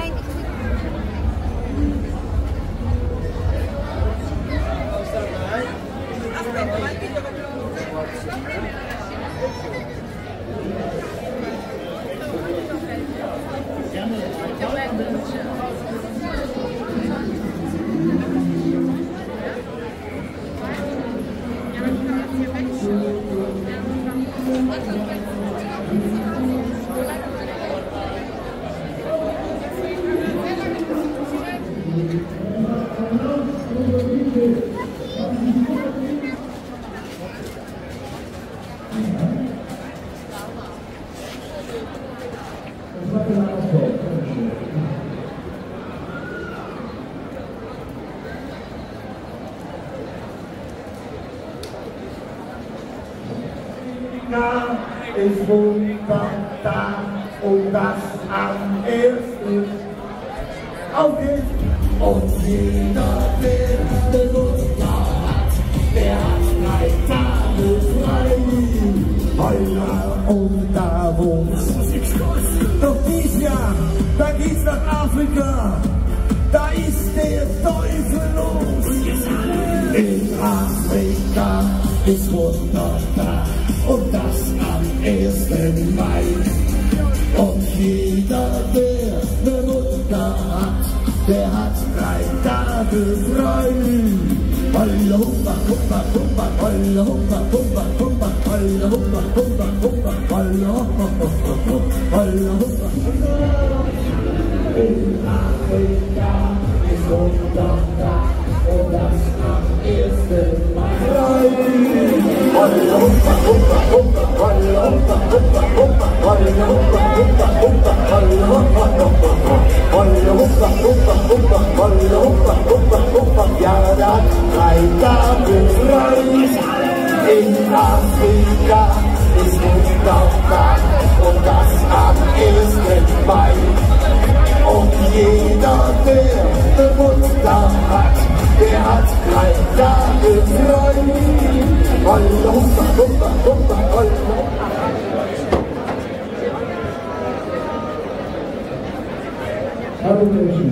Nein, ich will. Ist Wunder da und das am ersten auf ist. Und jeder, der Besucher hat, der hat 3 Tage frei. Heuler und da wohn's. Doch dies Jahr, da geht's nach Afrika, da ist der Teufel los. In Afrika ist Wunder da und das am 1. Mai. Und jeder, der eine Mutter hat, der hat 3 Tage frei. Holla humba humba humba, holla humba humba humba, holla humba humba humba, holla humba humba. In Afrika ist Wunder da und das am 1. Mai. Holla humba humba humba, holla humba humba humba, holla humba humba humba, holla humba humba, holla humba humba humba, holla humba humba humba. Ja, da 3 Tage frei. In Afrika ist Muttertag und das am 1. Mai. Und jeder, der Geburtstag hat, der hat 3 Tage frei. Holla humba humba humba, holla humba. Hallo Menschen.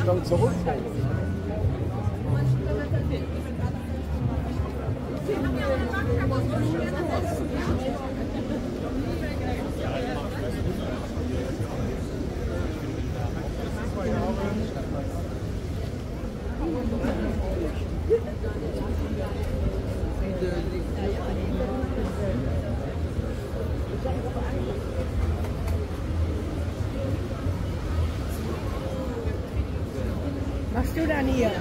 dann zurück. Machst du dann hier?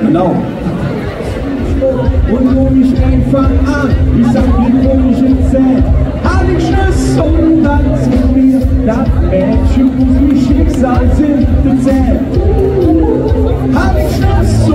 Genau. Und wo ich einfach an, ich sag die komische Zähne, hab ich Schluss und dann zu mir, das Mädchen muss wie Schicksal sind, du Zähne. Hab ich Schluss